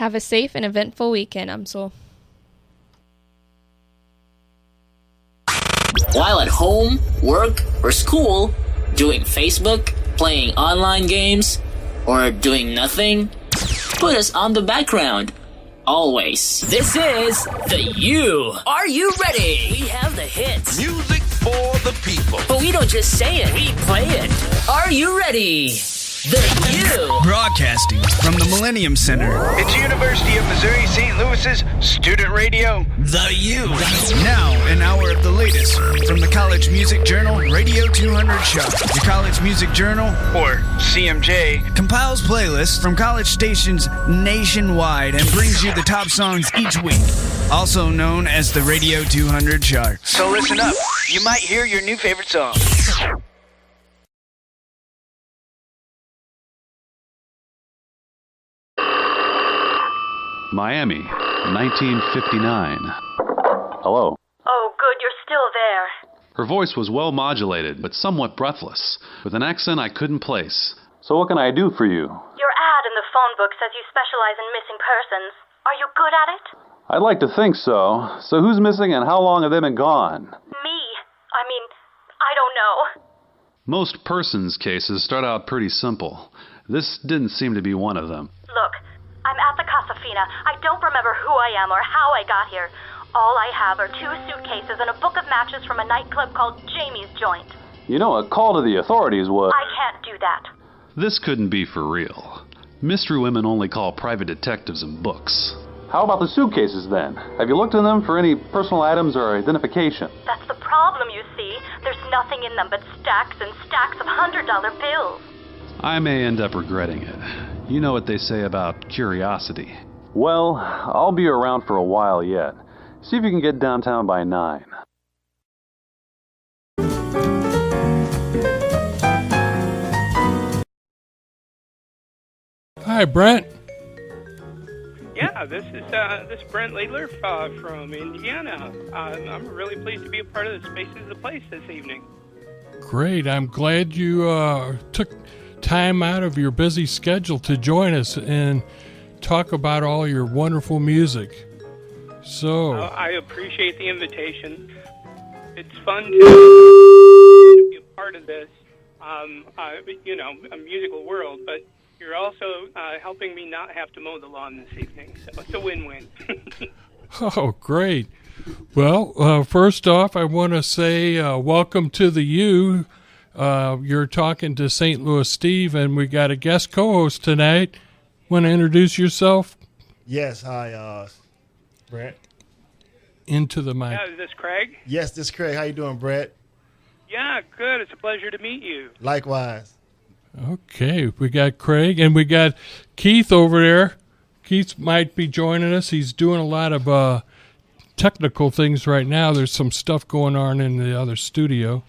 Have a safe and eventful weekend, Amsel. While at home, work, or school, doing Facebook, playing online games, or doing nothing, put us on the background. Always. This is The U. Are you ready? We have the hits. Music for the people. But we don't just say it, we play it. Are you ready? The U. Broadcasting from the Millennium Center. It's University of Missouri St. Louis's student radio. The U. Now, an hour of the latest from the College Music Journal Radio 200 Show. The College Music Journal, Or CMJ. compiles playlists from college stations nationwide and brings you the top songs each week. Also known as the Radio 200 chart. So listen up. You might hear your new favorite song. Miami, 1959. Hello. Oh, good, you're still there. Her voice was well modulated, but somewhat breathless, with an accent I couldn't place. So what can I do for you? Your ad in the phone book says you specialize in missing persons. Are you good at it? I'd like to think so. So who's missing and how long have they been gone? Me. I don't know. Most persons cases start out pretty simple. This didn't seem to be one of them. Look, I'm at the Casa Fina. I don't remember who I am or how I got here. All I have are 2 suitcases and a book of matches from a nightclub called Jamie's Joint. You know, a call to the authorities would... I can't do that. This couldn't be for real. Mystery women only call private detectives in books. How about the suitcases then? Have you looked in them for any personal items or identification? That's the problem, you see. There's nothing in them but stacks and stacks of $100 bills. I may end up regretting it. You know what they say about curiosity. Well, I'll be around for a while yet. See if you can get downtown by 9. Hi, Brent. Yeah, this is Brent Laidler from Indiana. I'm really pleased to be a part of the Spaces of the Place this evening. Great. I'm glad you took time out of your busy schedule to join us and talk about all your wonderful music. So I appreciate the invitation. It's fun to be a part of this, a musical world, but you're also helping me not have to mow the lawn this evening, so it's a win-win. Oh, great. Well, first off, I want to say welcome to the U. You're talking to St. Louis Steve, and we got a guest co-host tonight. Want to introduce yourself? Yes, hi, Brett. Into the mic. Yeah, is this Craig? Yes, this is Craig. How you doing, Brett? Yeah, good. It's a pleasure to meet you. Likewise. Okay, we got Craig, and we got Keith over there. Keith might be joining us. He's doing a lot of technical things right now. There's some stuff going on in the other studio,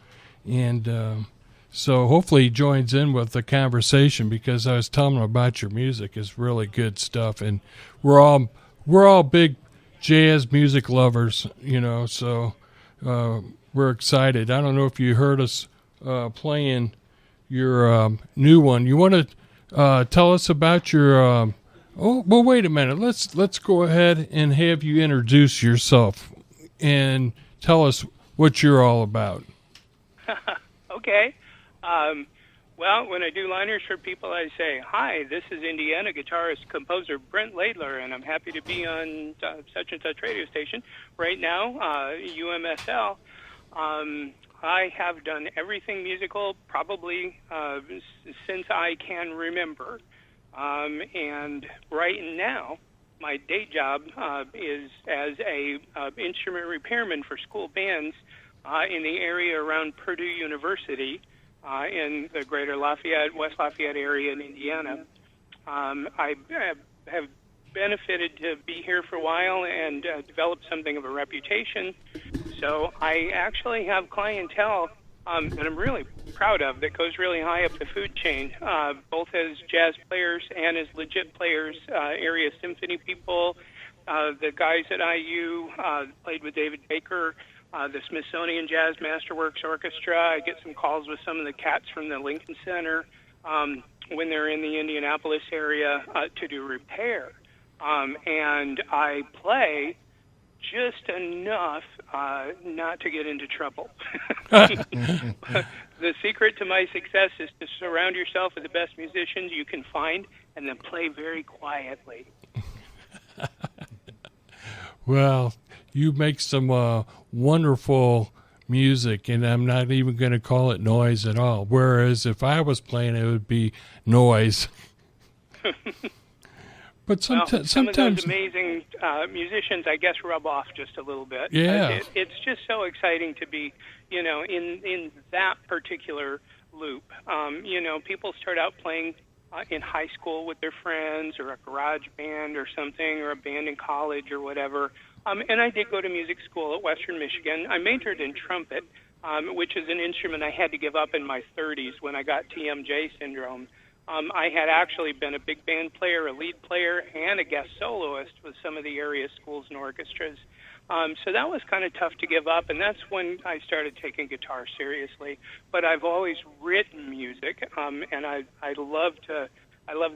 and so hopefully he joins in with the conversation, because I was telling him about your music. Is really good stuff, and we're all big jazz music lovers, so we're excited. I don't know if you heard us playing your new one. You want to tell us about your wait a minute. Let's go ahead and have you introduce yourself and tell us what you're all about. Okay. Well, when I do liners for people, I say, hi, this is Indiana guitarist, composer Brent Laidler, and I'm happy to be on such and such radio station. Right now, UMSL. I have done everything musical probably since I can remember. And right now, my day job is as a instrument repairman for school bands in the area around Purdue University in the greater West Lafayette area in Indiana. I have benefited to be here for a while and developed something of a reputation. So I actually have clientele that I'm really proud of that goes really high up the food chain, both as jazz players and as legit players, area symphony people, the guys at IU played with David Baker, the Smithsonian Jazz Masterworks Orchestra. I get some calls with some of the cats from the Lincoln Center when they're in the Indianapolis area to do repair. and I play just enough not to get into trouble. The secret to my success is to surround yourself with the best musicians you can find and then play very quietly. Well, you make some wonderful music, and I'm not even going to call it noise at all. Whereas if I was playing, it would be noise. But Some of those amazing musicians, I guess, rub off just a little bit. Yeah. It's just so exciting to be, in that particular loop. People start out playing in high school with their friends or a garage band or something or a band in college or whatever. And I did go to music school at Western Michigan. I majored in trumpet, which is an instrument I had to give up in my 30s when I got TMJ syndrome. I had actually been a big band player, a lead player, and a guest soloist with some of the area schools and orchestras. So that was kind of tough to give up, and that's when I started taking guitar seriously. But I've always written music, and I love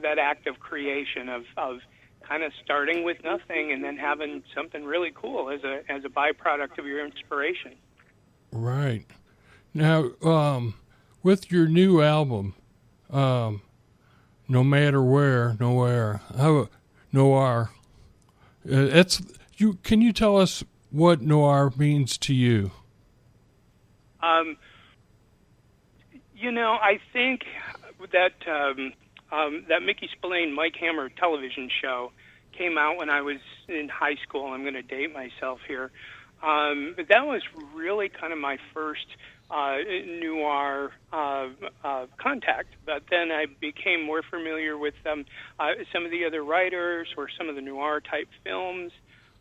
that act of creation of kind of starting with nothing and then having something really cool as a byproduct of your inspiration. Right. Now, with your new album, No Matter Where, Nowhere, Noir. Can you tell us what Noir means to you? I think that that Mickey Spillane, Mike Hammer television show came out when I was in high school. I'm going to date myself here. But that was really kind of my first noir contact. But then I became more familiar with some of the other writers or some of the noir type films.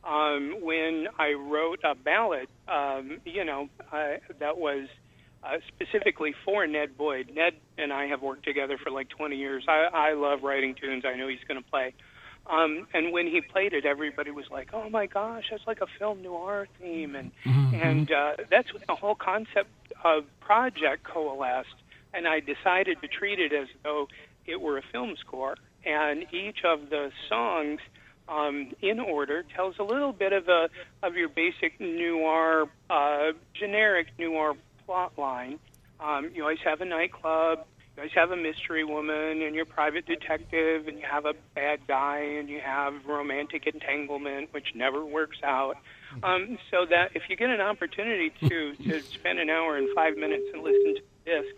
When I wrote a ballad, that was specifically for Ned Boyd. Ned and I have worked together for like 20 years. I love writing tunes. I know he's going to play. And when he played it, everybody was like, "Oh my gosh, that's like a film noir theme," and that's when the whole concept of project coalesced. And I decided to treat it as though it were a film score, and each of the songs, in order, tells a little bit of your basic noir, generic noir plot line. You always have a nightclub. You always have a mystery woman and your private detective, and you have a bad guy, and you have romantic entanglement, which never works out. So that if you get an opportunity to spend an hour and 5 minutes and listen to the disc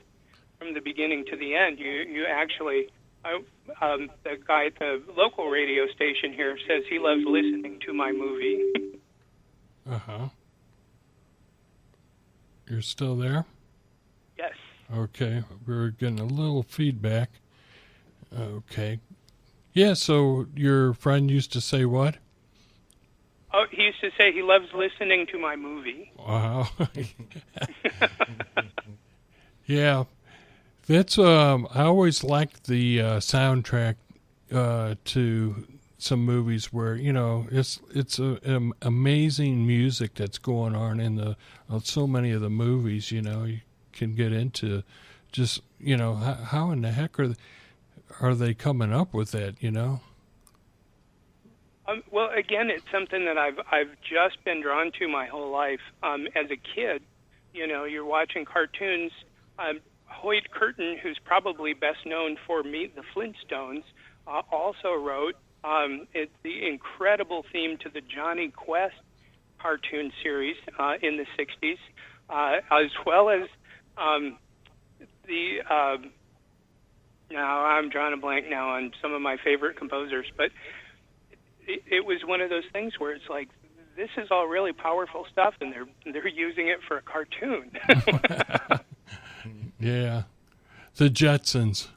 from the beginning to the end, you actually, the guy at the local radio station here says he loves listening to my movie. Uh-huh. You're still there? Yes. Okay, we're getting a little feedback. Okay. Yeah, so your friend used to say what? Oh, he used to say he loves listening to my movie. Wow. Yeah. That's I always liked the soundtrack to some movies where, it's amazing music that's going on in so many of the movies, you can get into just, how in the heck are they coming up with that, Well, again, it's something that I've just been drawn to my whole life. As a kid, you're watching cartoons. Hoyt Curtin, who's probably best known for Meet the Flintstones, also wrote the incredible theme to the Johnny Quest cartoon series in the 60s, as well as now I'm drawing a blank now on some of my favorite composers, but it was one of those things where it's like, this is all really powerful stuff, and they're using it for a cartoon. Yeah, the Jetsons.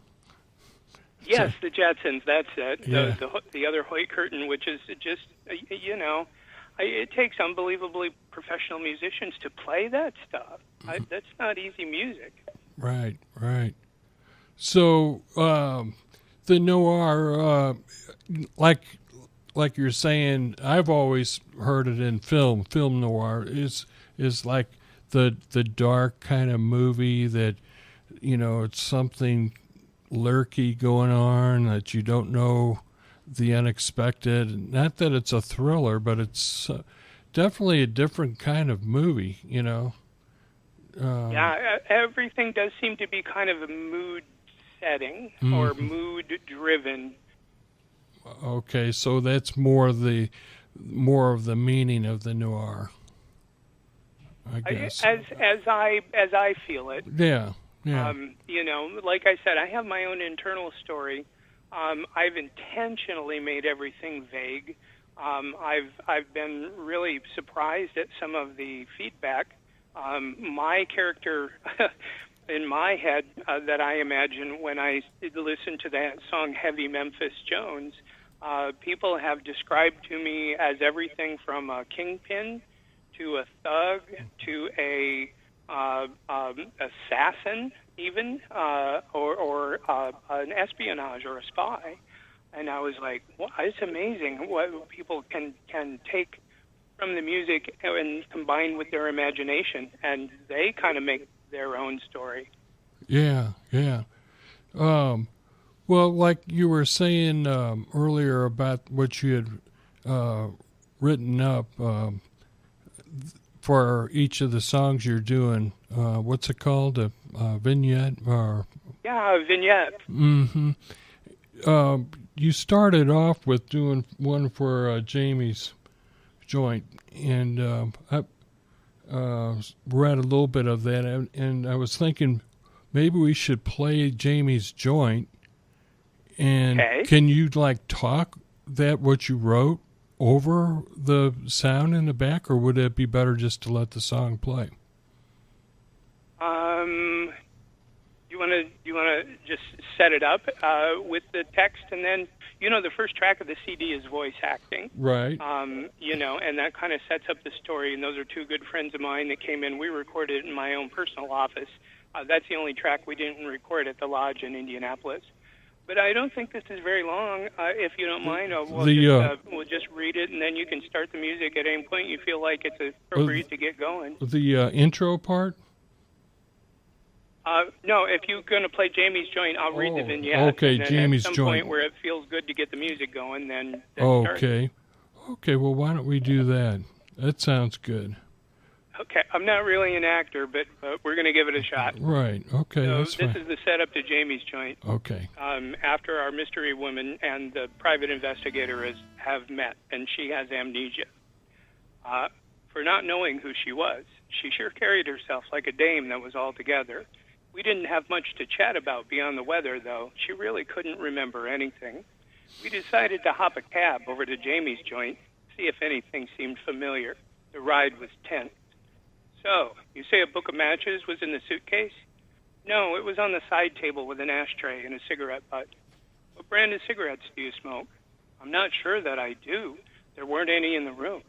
Yes, the Jetsons. That's it. Yeah. The other Hoyt Curtin, which is just it takes unbelievably professional musicians to play that stuff. That's not easy music. Right. So the noir, like you're saying, I've always heard it in film. Film noir is like the dark kind of movie that, it's something lurky going on that you don't know the unexpected. Not that it's a thriller, but it's definitely a different kind of movie, you know. Yeah, everything does seem to be kind of a mood setting or mood-driven. Okay, so that's more of the meaning of the noir, I guess. As I feel it. Yeah. You know, like I said, I have my own internal story. I've intentionally made everything vague. I've been really surprised at some of the feedback. My character in my head that I imagine when I listen to that song Heavy Memphis Jones, people have described to me as everything from a kingpin to a thug to a assassin even, or an espionage or a spy. And I was like, wow, it's amazing what people can take from the music and combine with their imagination, and they kind of make their own story. Yeah. Well, like you were saying earlier about what you had written up for each of the songs you're doing, what's it called? A vignette? Yeah, a vignette. Mm-hmm. You started off with doing one for Jamie's joint, and I read a little bit of that, and I was thinking maybe we should play Jamie's joint, and can you like talk that what you wrote over the sound in the back, or would it be better just to let the song play? You want to just set it up with the text, and then the first track of the CD is voice acting, right? And that kind of sets up the story. And those are two good friends of mine that came in. We recorded it in my own personal office. That's the only track we didn't record at the lodge in Indianapolis. But I don't think this is very long. If you don't mind, we'll just read it, and then you can start the music at any point you feel like it's appropriate to get going. The intro part? No, if you're going to play Jamie's joint, I'll read the vignette. Okay, and then Jamie's at some joint. point where it feels good to get the music going, then okay. Okay, well, why don't we do that? That sounds good. Okay, I'm not really an actor, but we're going to give it a shot. Right, okay, So that's this fine. is the setup to Jamie's joint. Okay. After our mystery woman and the private investigator have met, and she has amnesia. For not knowing who she was, she sure carried herself like a dame that was all together. We didn't have much to chat about beyond the weather, though. She really couldn't remember anything. We decided to hop a cab over to Jamie's joint, see if anything seemed familiar. The ride was tense. So, you say a book of matches was in the suitcase? No, it was on the side table with an ashtray and a cigarette butt. What brand of cigarettes do you smoke? I'm not sure that I do. There weren't any in the room.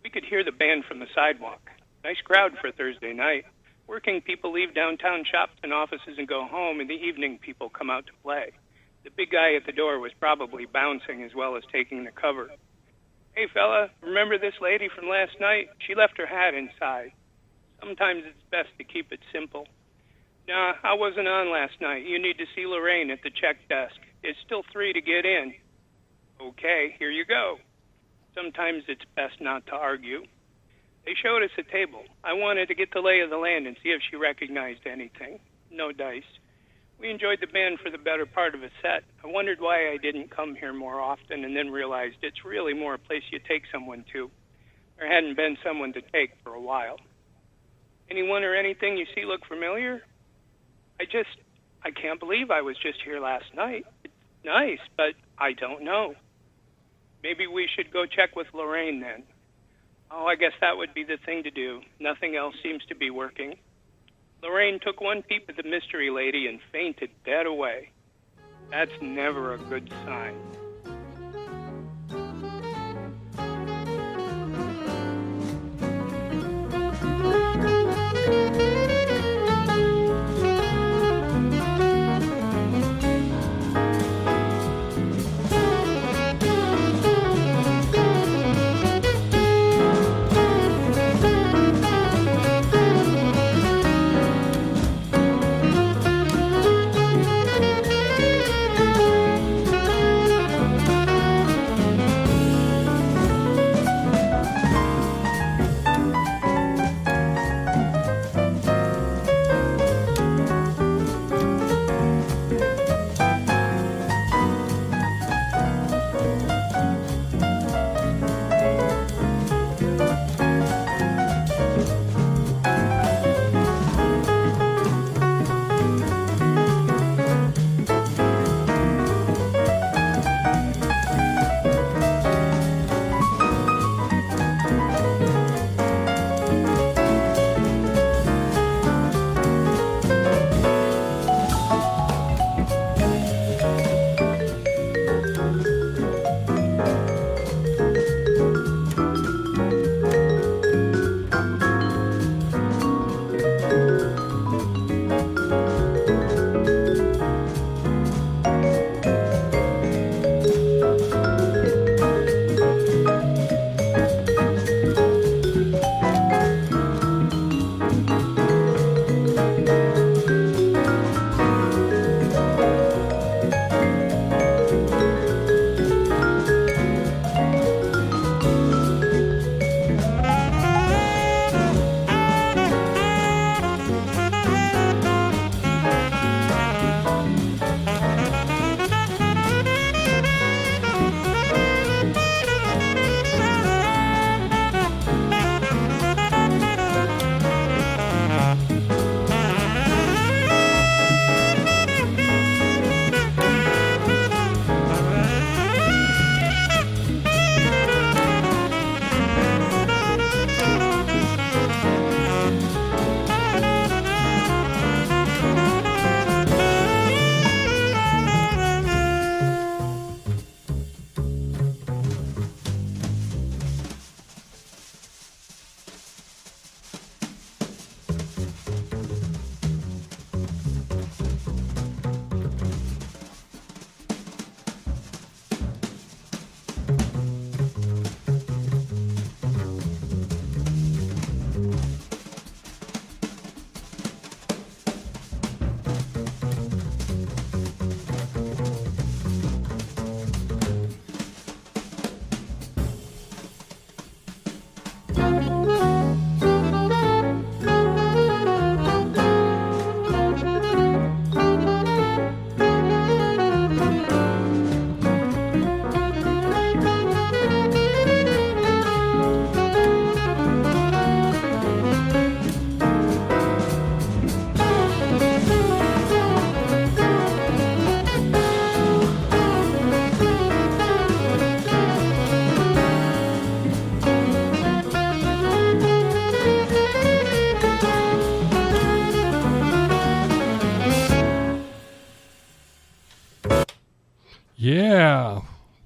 We could hear the band from the sidewalk. Nice crowd for Thursday night. Working people leave downtown shops and offices and go home. In the evening, people come out to play. The big guy at the door was probably bouncing as well as taking the cover. Hey, fella, remember this lady from last night? She left her hat inside. Sometimes it's best to keep it simple. Nah, I wasn't on last night. You need to see Lorraine at the check desk. It's still 3 to get in. Okay, here you go. Sometimes it's best not to argue. They showed us a table. I wanted to get the lay of the land and see if she recognized anything. No dice. We enjoyed the band for the better part of a set. I wondered why I didn't come here more often, and then realized it's really more a place you take someone to. There hadn't been someone to take for a while. Anyone or anything you see look familiar? I can't believe I was just here last night. It's nice, but I don't know. Maybe we should go check with Lorraine then. Oh, I guess that would be the thing to do. Nothing else seems to be working. Lorraine took one peep at the mystery lady and fainted dead away. That's never a good sign.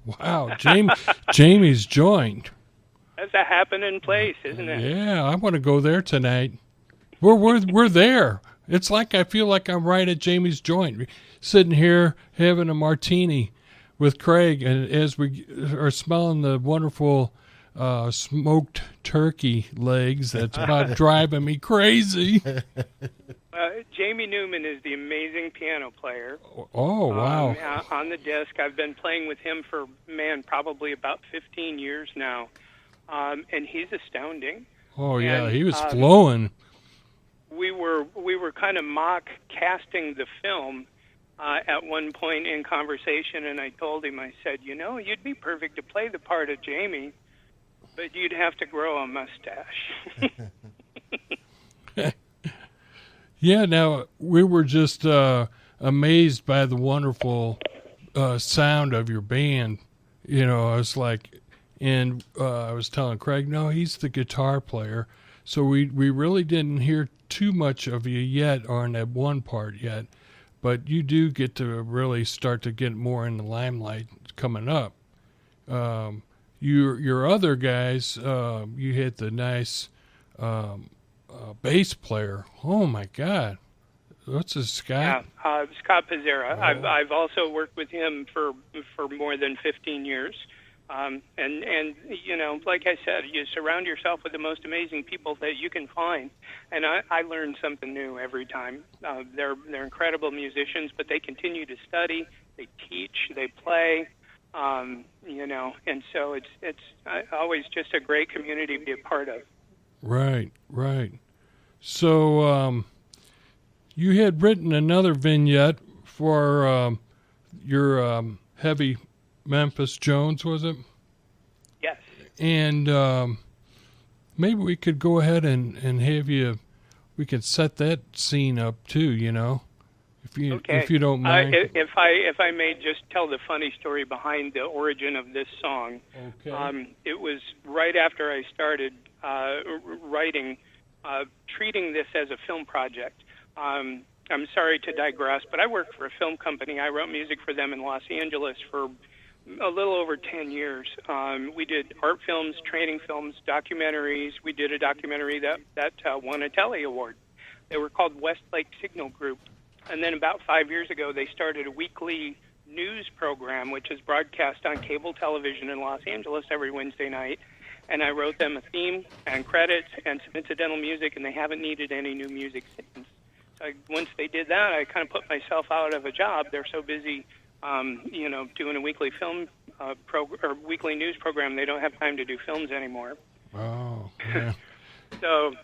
Wow, Jamie's joint. That's a happening place, isn't it? Yeah, I want to go there tonight. We're there. It's like I feel like I'm right at Jamie's joint, sitting here having a martini with Craig, and as we are smelling the wonderful smoked turkey legs, that's about driving me crazy. Jamie Newman is the amazing piano player. Oh, wow. On the disc. I've been playing with him for, probably about 15 years now. And he's astounding. Oh, yeah, and, he was flowing. We were kind of mock casting the film at one point in conversation, and I told him, I said, you'd be perfect to play the part of Jamie, but you'd have to grow a mustache. Yeah, now, we were just amazed by the wonderful sound of your band. I was like, and I was telling Craig, no, he's the guitar player. So we really didn't hear too much of you yet on that one part yet. But you do get to really start to get more in the limelight coming up. Your other guys, you had the nice bass player. Oh my God, what's his Scott? Yeah, Scott Pizzera. Oh. I've also worked with him for more than 15 years. And like I said, you surround yourself with the most amazing people that you can find, and I learn something new every time. They're incredible musicians, but they continue to study, they teach, they play, and so it's always just a great community to be a part of. Right. So you had written another vignette for your Heavy Memphis Jones, was it? Yes. And maybe we could go ahead and have you, we could set that scene up too, if you don't mind. If I may just tell the funny story behind the origin of this song. Okay. It was right after I started writing, treating this as a film project. I'm sorry to digress, but I worked for a film company. I wrote music for them in Los Angeles for a little over 10 years. We did art films, training films, documentaries. We did a documentary that won a Telly Award. They were called Westlake Signal Group. And then about 5 years ago, they started a weekly news program, which is broadcast on cable television in Los Angeles every Wednesday night. And I wrote them a theme and credits and some incidental music, and they haven't needed any new music since. Once they did that, I kind of put myself out of a job. They're so busy doing a weekly film or weekly news program, they don't have time to do films anymore. Oh, yeah. So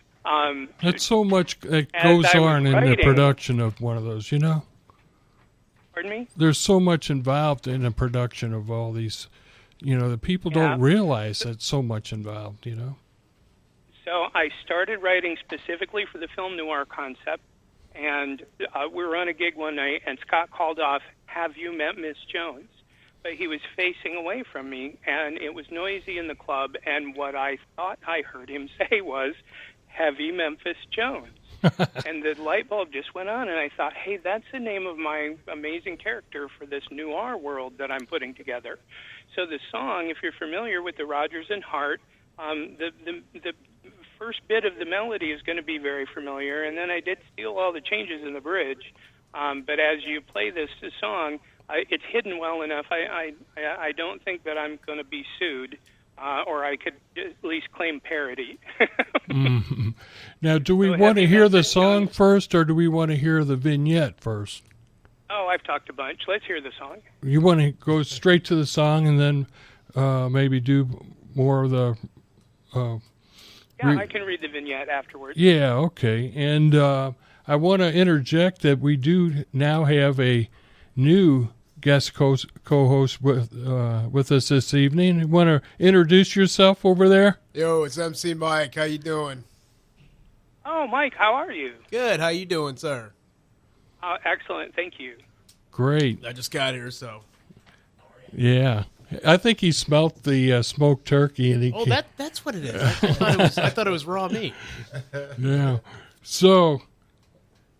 that's so much that goes on in the production of one of those, Pardon me? There's so much involved in the production of all these, the people don't realize that so much involved, So I started writing specifically for the film Noir concept. And we were on a gig one night, and Scott called off, "Have you met Miss Jones?" But he was facing away from me, and it was noisy in the club, and what I thought I heard him say was, "Heavy Memphis Jones." And the light bulb just went on, and I thought, hey, that's the name of my amazing character for this noir world that I'm putting together. So the song, if you're familiar with the Rodgers and Hart, the first bit of the melody is going to be very familiar, and then I did steal all the changes in the bridge. But as you play this song, it's hidden well enough. I don't think that I'm going to be sued, or I could at least claim parody. Mm-hmm. Now, do we want to hear the song first, or do we want to hear the vignette first? Oh, I've talked a bunch. Let's hear the song. You want to go straight to the song and then maybe do more of the... I can read the vignette afterwards. Yeah, okay. And I want to interject that we do now have a new guest co-host with us this evening. You want to introduce yourself over there? Yo, it's MC Mike. How you doing? Oh, Mike, how are you? Good. How you doing, sir? Excellent. Thank you. Great. I just got here, so. Yeah. I think he smelt the smoked turkey, and that's what it is. I thought it was raw meat. Yeah. So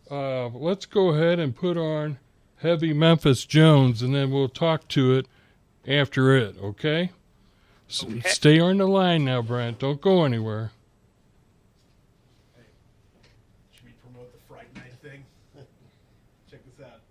let's go ahead and put on Heavy Memphis Jones, and then we'll talk to it after it, okay? Okay. Stay on the line now, Brent. Don't go anywhere. Should we promote the Fright Night thing? Check this out.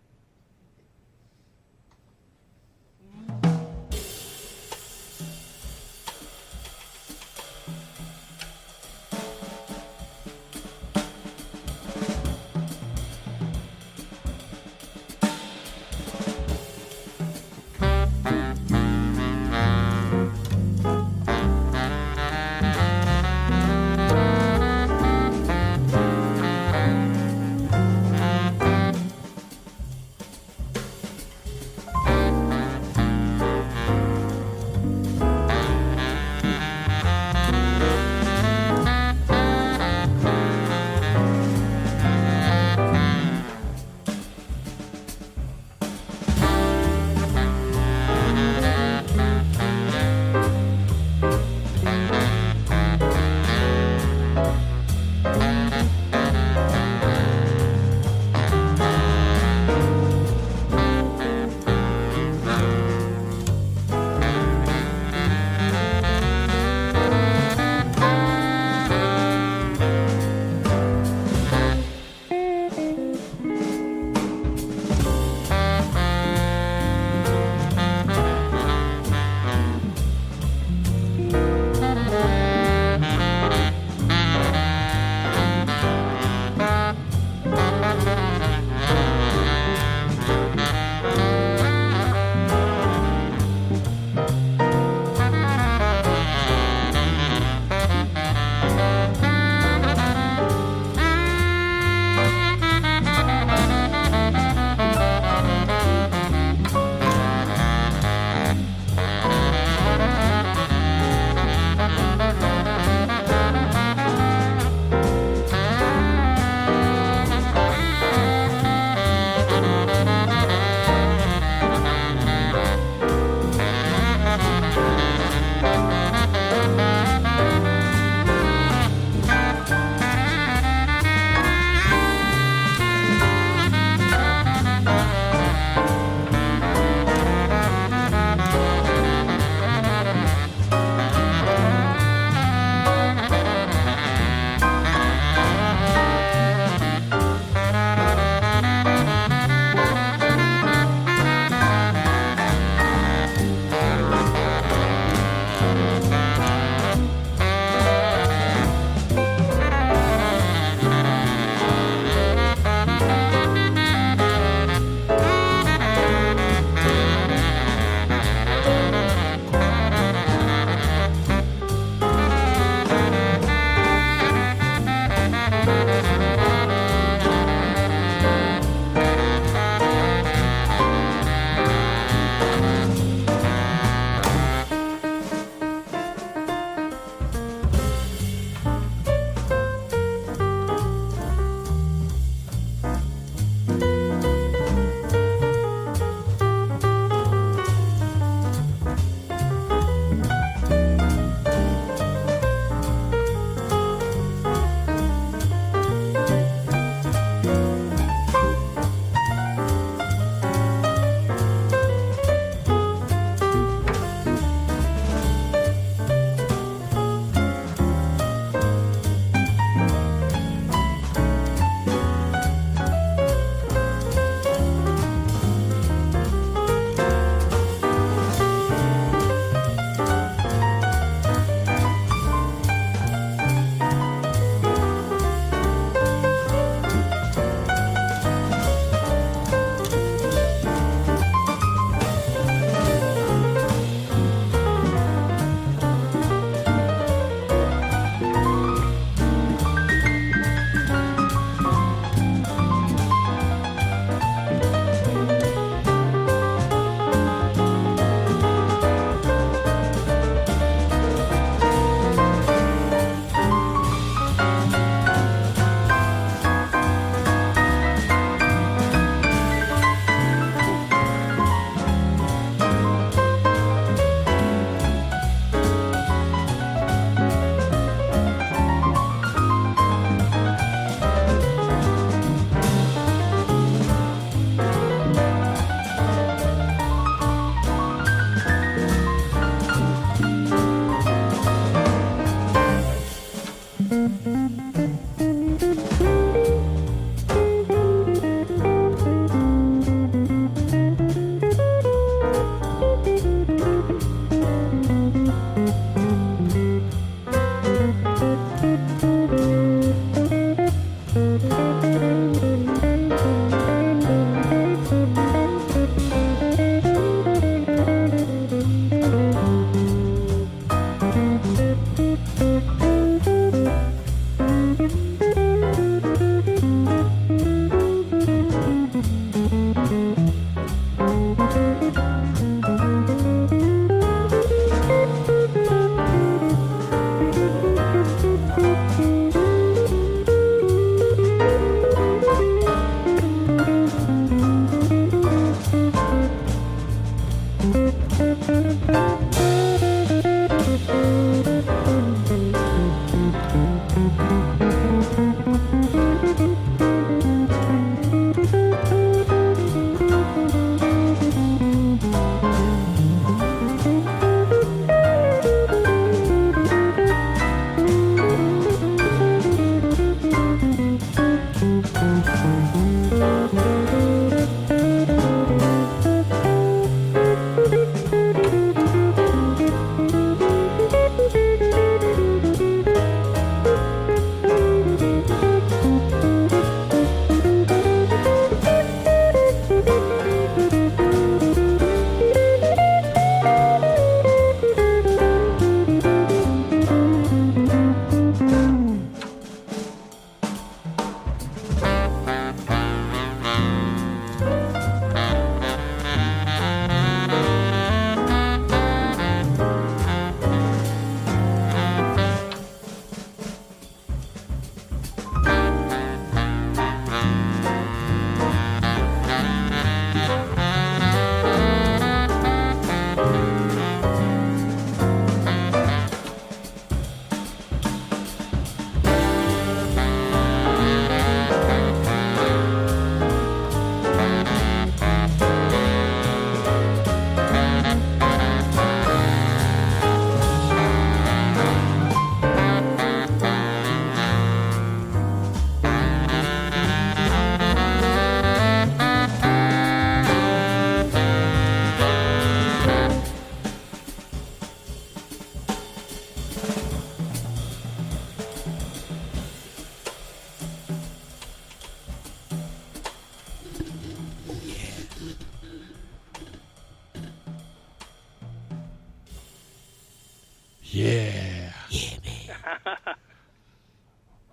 Yeah. Yeah, man.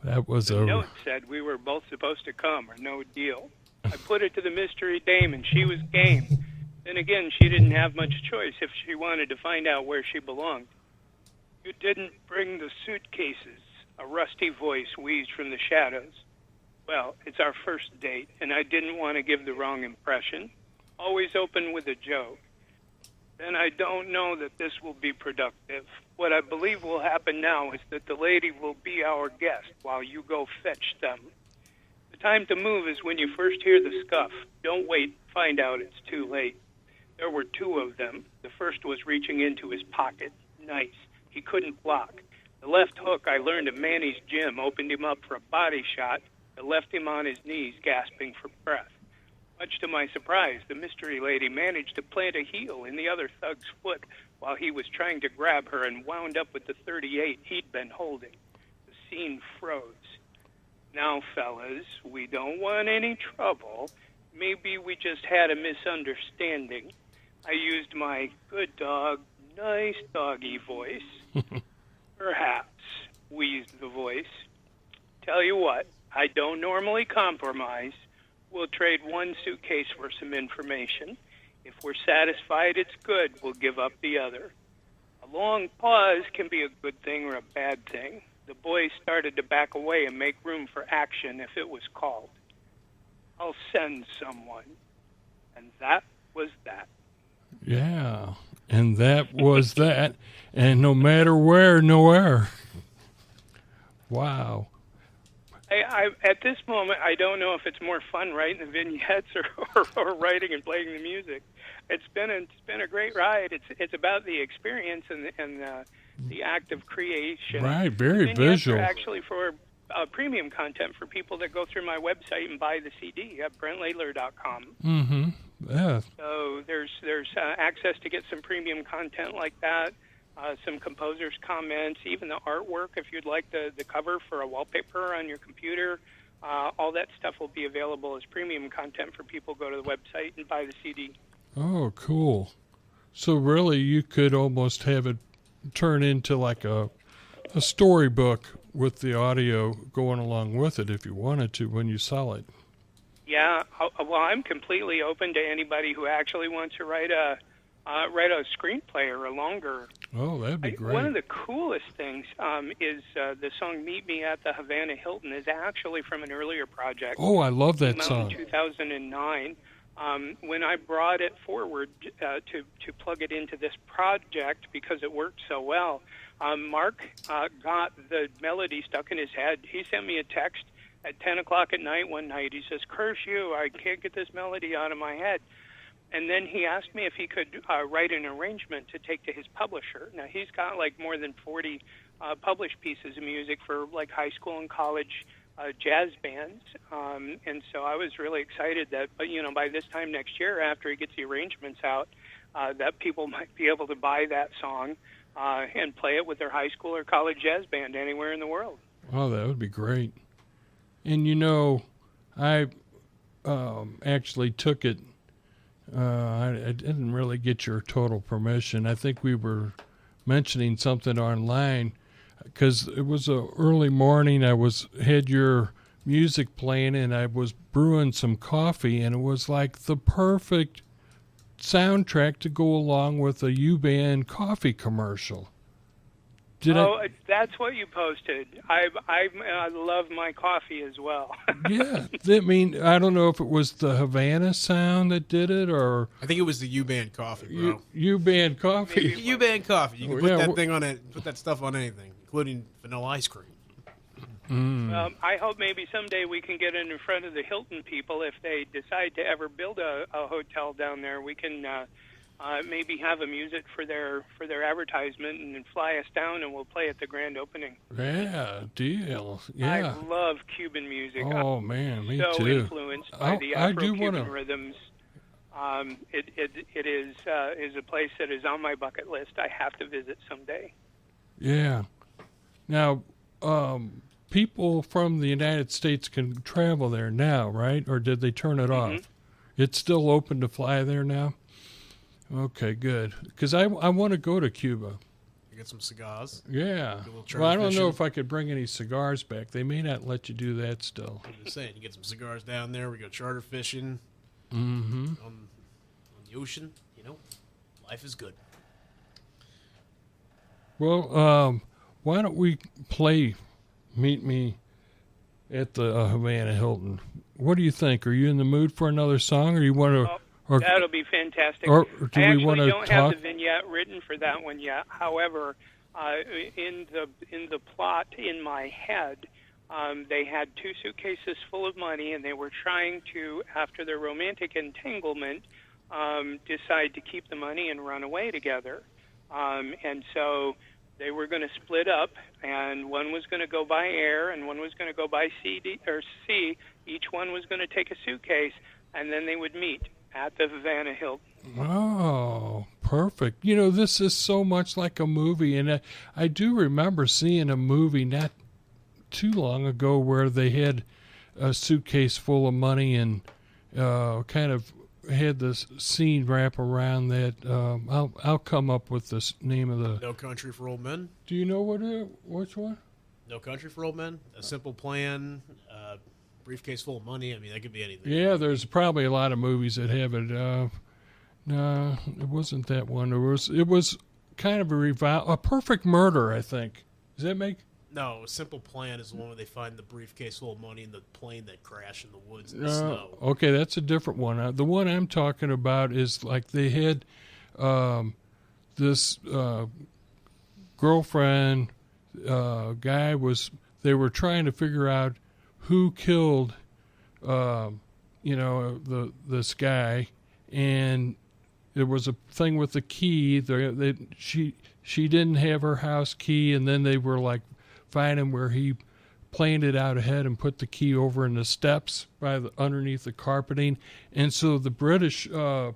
That was The a... note said we were both supposed to come, or no deal. I put it to the mystery dame, and she was game. Then again, she didn't have much choice if she wanted to find out where she belonged. You didn't bring the suitcases, a rusty voice wheezed from the shadows. Well, it's our first date, and I didn't want to give the wrong impression. Always open with a joke. Then I don't know that this will be productive. What I believe will happen now is that the lady will be our guest while you go fetch them. The time to move is when you first hear the scuff. Don't wait, find out it's too late. There were two of them. The first was reaching into his pocket. Nice. He couldn't block. The left hook I learned at Manny's gym opened him up for a body shot that left him on his knees gasping for breath. Much to my surprise, the mystery lady managed to plant a heel in the other thug's foot while he was trying to grab her and wound up with the .38 he'd been holding. The scene froze. Now, fellas, we don't want any trouble. Maybe we just had a misunderstanding. I used my good dog, nice doggy voice. Perhaps, wheezed the voice. Tell you what, I don't normally compromise. We'll trade one suitcase for some information. If we're satisfied it's good, we'll give up the other. A long pause can be a good thing or a bad thing. The boys started to back away and make room for action if it was called. I'll send someone. And that was that. Yeah, and that was that. And no matter where, nowhere. Wow. I at this moment, I don't know if it's more fun writing the vignettes or writing and playing the music. It's been a great ride. It's about the experience and the act of creation. Right, very Vignettes visual. are actually for premium content for people that go through my website and buy the CD at BrentLaidler.com. Mm-hmm. Yeah. So there's access to get some premium content like that. Some composers' comments, even the artwork, if you'd like the cover for a wallpaper on your computer, all that stuff will be available as premium content for people who go to the website and buy the CD. Oh, cool. So really you could almost have it turn into like a storybook with the audio going along with it if you wanted to when you sell it. Yeah, well, I'm completely open to anybody who actually wants to write a screenplay or a longer. Oh, that'd be great. One of the coolest things is the song "Meet Me at the Havana Hilton" is actually from an earlier project. Oh, I love that song. In 2009, when I brought it forward to plug it into this project because it worked so well, Mark got the melody stuck in his head. He sent me a text at 10 o'clock at night one night. He says, "Curse you! I can't get this melody out of my head." And then he asked me if he could write an arrangement to take to his publisher. Now, he's got like more than 40 published pieces of music for like high school and college jazz bands. And so I was really excited that, by this time next year, after he gets the arrangements out, that people might be able to buy that song and play it with their high school or college jazz band anywhere in the world. Oh, that would be great. And, I actually took it. I didn't really get your total permission. I think we were mentioning something online because it was a early morning. I had your music playing and I was brewing some coffee, and it was like the perfect soundtrack to go along with a U-Band coffee commercial. That's what you posted. I love my coffee as well. Yeah. I mean, I don't know if it was the Havana sound that did it or... I think it was the U-Band coffee, bro. U-Band coffee. U-Band coffee. You can put that thing on it, put that stuff on anything, including vanilla ice cream. I hope maybe someday we can get in front of the Hilton people if they decide to ever build a hotel down there. We can... maybe have a music for their advertisement and then fly us down and we'll play at the grand opening. Yeah, deal. Yeah. I love Cuban music. Oh, man, me so too. Influenced by the Afro-Cuban wanna... rhythms. It is a place that is on my bucket list. I have to visit someday. Yeah. Now, people from the United States can travel there now, right? Or did they turn it off? It's still open to fly there now? Okay, good. Because I want to go to Cuba. Get some cigars. Yeah. Get a little Well, I don't know fishing. if I could bring any cigars back. They may not let you do that still. I'm just saying, you get some cigars down there. We go charter fishing. Mm-hmm. On the ocean, you know, life is good. Well, why don't we play Meet Me at the Havana Hilton? What do you think? Are you in the mood for another song, or you want to? Or, That'll be fantastic. Or do I we actually want to don't talk? have the vignette written for that one yet. However, in the plot in my head, they had 2 suitcases full of money, and they were trying to, after their romantic entanglement, decide to keep the money and run away together. And so they were going to split up, and one was going to go by air, and one was going to go by sea. Each one was going to take a suitcase, and then they would meet at the Havana Hilton. Oh, perfect. You know, this is so much like a movie, and I do remember seeing a movie not too long ago where they had a suitcase full of money and kind of had this scene wrap around that. I'll come up with the name of the. No Country for Old Men. Do you know which one? No Country for Old Men. A Simple Plan. Briefcase full of money. I mean, that could be anything. Yeah, there's probably a lot of movies that have it. No, it wasn't that one. It was kind of a Perfect Murder, I think. Does that make? No, A Simple Plan is the one where they find the briefcase full of money in the plane that crashed in the woods in the snow. Okay, that's a different one. The one I'm talking about is like they had this girlfriend guy was. They were trying to figure out who killed, this guy, and there was a thing with the key. She didn't have her house key, and then they were like finding where he planted out ahead and put the key over in the steps underneath the carpeting, and so the British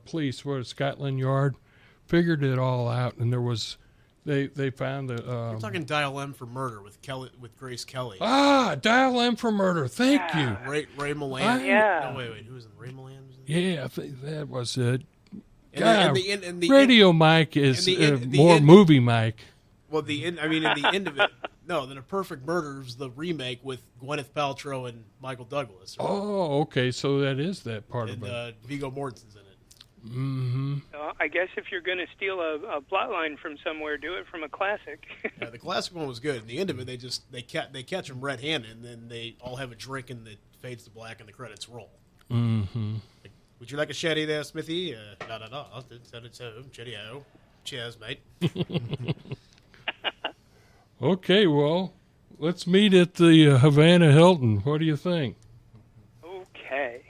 police, Scotland Yard, figured it all out, and there was. They found the. You're talking Dial M for Murder with Grace Kelly. Dial M for Murder. Thank you. Ray Milland. Yeah. No, wait. Who was in Ray Milland? Yeah, I think that was it. And God, Radio Mike is more movie Mike. Well, in the end of it, no. Then A Perfect Murder is the remake with Gwyneth Paltrow and Michael Douglas. Right? Oh, okay. So that is that part of it. Viggo Mortensen's in it. Mm-hmm. I guess if you're going to steal a plot line from somewhere, do it from a classic. Yeah, the classic one was good. In the end of it, they catch them red-handed, and then they all have a drink, and it fades to black, and the credits roll. Mm-hmm. Like, would you like a shetty there, Smithy? No. Cheerio. Cheers, mate. Okay, well, let's meet at the Havana Hilton. What do you think? Okay.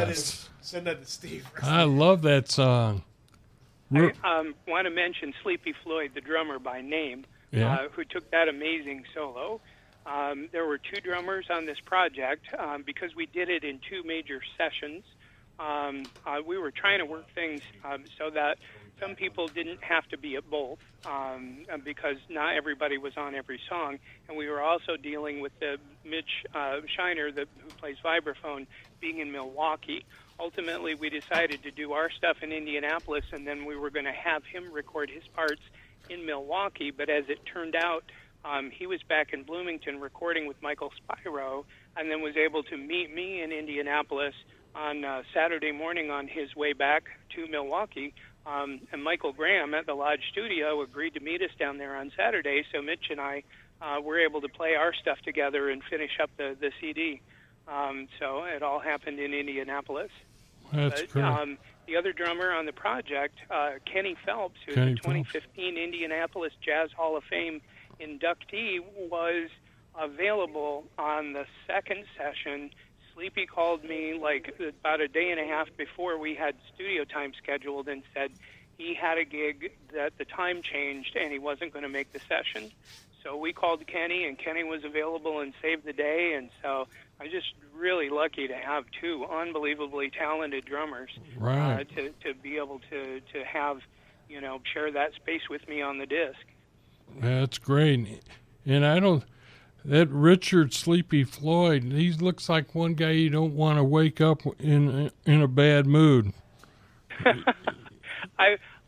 Yes. Send that to Steve. I love that song. I want to mention Sleepy Floyd, the drummer by name, who took that amazing solo. There were 2 drummers on this project because we did it in 2 major sessions. We were trying to work things so that some people didn't have to be at both because not everybody was on every song. And we were also dealing with the Mitch Shiner, who plays vibraphone, being in Milwaukee. Ultimately, we decided to do our stuff in Indianapolis, and then we were going to have him record his parts in Milwaukee. But as it turned out, he was back in Bloomington recording with Michael Spyro, and then was able to meet me in Indianapolis on Saturday morning on his way back to Milwaukee. And Michael Graham at the Lodge Studio agreed to meet us down there on Saturday, so Mitch and I were able to play our stuff together and finish up the CD. So it all happened in Indianapolis. That's great. The other drummer on the project, Kenny Phelps, who's the 2015 Indianapolis Jazz Hall of Fame inductee, was available on the second session. Sleepy called me like about a day and a half before we had studio time scheduled and said he had a gig that the time changed and he wasn't going to make the session. So we called Kenny, and Kenny was available and saved the day. And so I'm just really lucky to have 2 unbelievably talented drummers to be able to have, share that space with me on the disc. That's great. And that Richard Sleepy Floyd, he looks like one guy you don't want to wake up in a bad mood.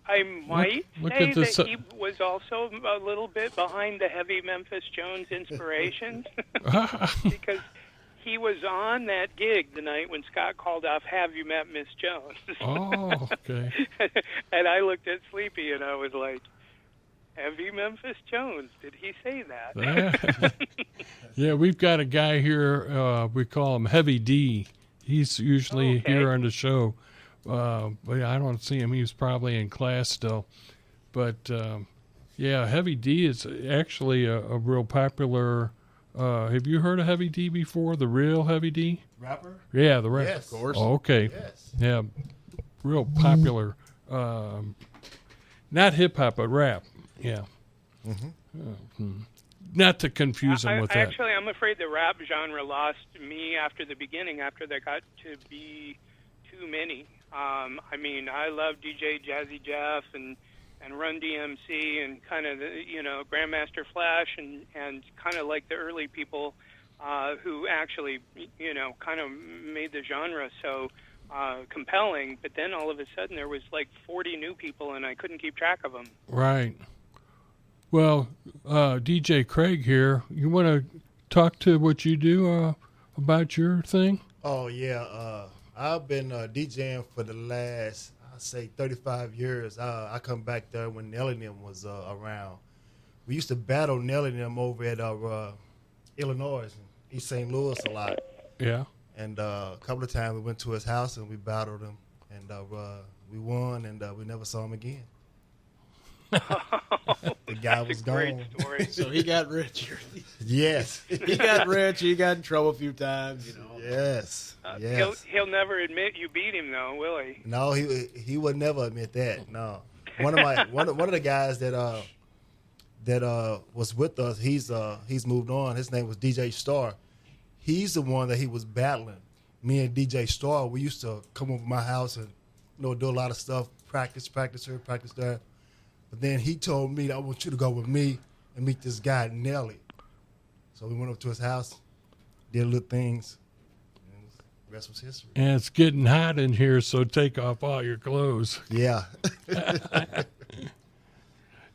I might look say at this, that he was also a little bit behind the heavy Memphis Jones inspiration because he was on that gig the night when Scott called off Have You Met Miss Jones? Oh, okay. And I looked at Sleepy and I was like, Heavy Memphis Jones, did he say that? Yeah, we've got a guy here, we call him Heavy D. He's usually here on the show. But I don't see him. He's probably in class still. But, Heavy D is actually a real popular. Have you heard of Heavy D before? The real Heavy D? Rapper? Yeah, the rapper. Yes. Of course. Oh, okay. Yes. Yeah, real popular. Not hip-hop, but rap. Yeah. Not to confuse him with that. Actually, I'm afraid the rap genre lost me after the beginning, after there got to be too many. I love DJ Jazzy Jeff and Run DMC and kind of Grandmaster Flash and kind of like the early people who actually kind of made the genre so compelling. But then all of a sudden there was like 40 new people and I couldn't keep track of them. Right. Well, DJ Craig here. You want to talk to what you do about your thing? Oh yeah. I've been DJing for the last, I'd say, 35 years. I come back there when Nelly and them was around. We used to battle Nelly and them over at Illinois, East St. Louis a lot. Yeah. And a couple of times we went to his house and we battled him, and we won, and we never saw him again. The guy was gone. Great story. So he got rich. Yes. He got rich. He got in trouble a few times. Yes. Yes. He'll never admit you beat him, though, will he? No, he would never admit that. No. One of the guys that was with us, he's moved on. His name was DJ Star. He's the one that he was battling. Me and DJ Star, we used to come over my house and do a lot of stuff, practice here, practice there. But then he told me, I want you to go with me and meet this guy, Nelly. So we went up to his house, did little things, and the rest was history. And it's getting hot in here, so take off all your clothes. Yeah. Yeah,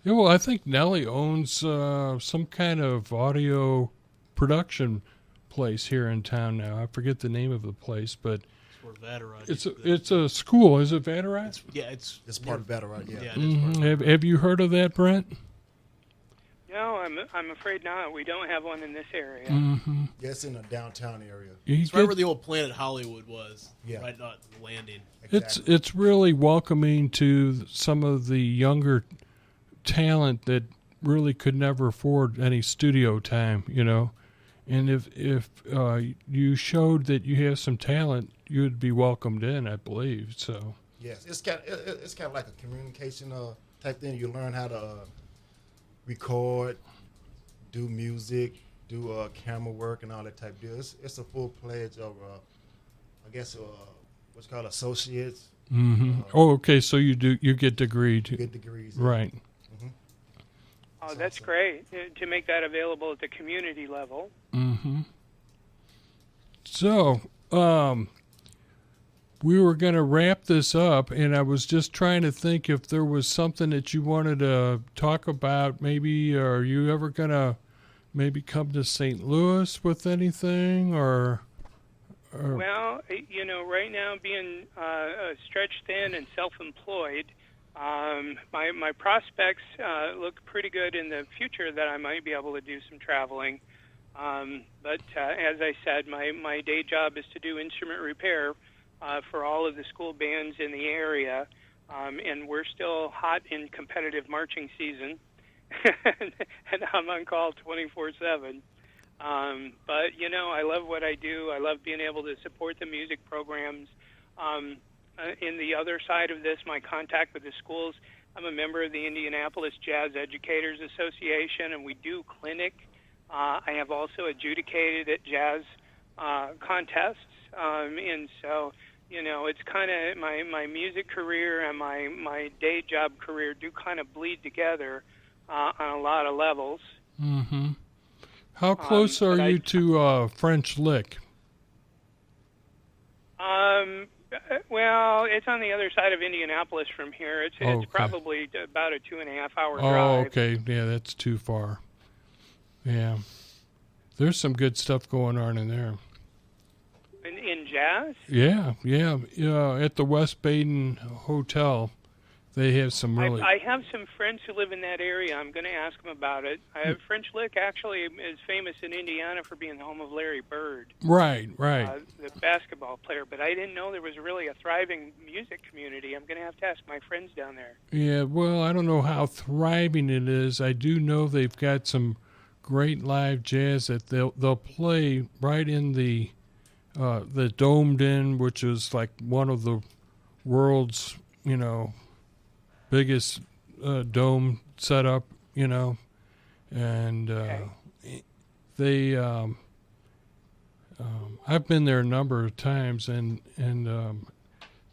well, I think Nelly owns some kind of audio production place here in town now. I forget the name of the place, but it's a school. Is it Vatterite? It's part of Vatterite. Yeah. Mm-hmm. Have you heard of that, Brent? No, I'm afraid not. We don't have one in this area. Mm-hmm. Yeah, it's in the downtown area. It's right where the old Planet Hollywood was. Yeah. Right on the landing. Exactly. It's really welcoming to some of the younger talent that really could never afford any studio time, And if you showed that you have some talent, you'd be welcomed in, I believe. So Yes, it's kind of like a communication type thing. You learn how to record, do music, do camera work, and all that type of deal. It's a full pledge of, I guess, what's called associates. Mm-hmm. Okay. So you get degreed. Get degrees. Yeah. Right. Mm-hmm. Oh, that's great to make that available at the community level. Mm-hmm. So, we were going to wrap this up, and I was just trying to think if there was something that you wanted to talk about. Maybe are you ever going to maybe come to St. Louis with anything, or Well, right now being stretched thin and self-employed, my prospects look pretty good in the future that I might be able to do some traveling. But as I said, my day job is to do instrument repair for all of the school bands in the area, and we're still hot in competitive marching season, and I'm on call 24/7. But I love what I do. I love being able to support the music programs. In the other side of this, my contact with the schools, I'm a member of the Indianapolis Jazz Educators Association, and we do clinic. I have also adjudicated at jazz contests, and so it's kind of my music career and my day job career do kind of bleed together on a lot of levels. Mm-hmm. How close are you to French Lick? Well, it's on the other side of Indianapolis from here. It's Okay. probably about a 2.5-hour drive. Oh, okay. Yeah, that's too far. Yeah. There's some good stuff going on in there. In jazz? Yeah. At the West Baden Hotel, they have some really... I have some friends who live in that area. I'm going to ask them about it. French Lick actually is famous in Indiana for being the home of Larry Bird. Right. The basketball player. But I didn't know there was really a thriving music community. I'm going to have to ask my friends down there. Yeah, well, I don't know how thriving it is. I do know they've got some great live jazz that they'll play right in the Domed Inn, which is like one of the world's, biggest dome setup, and they I've been there a number of times, and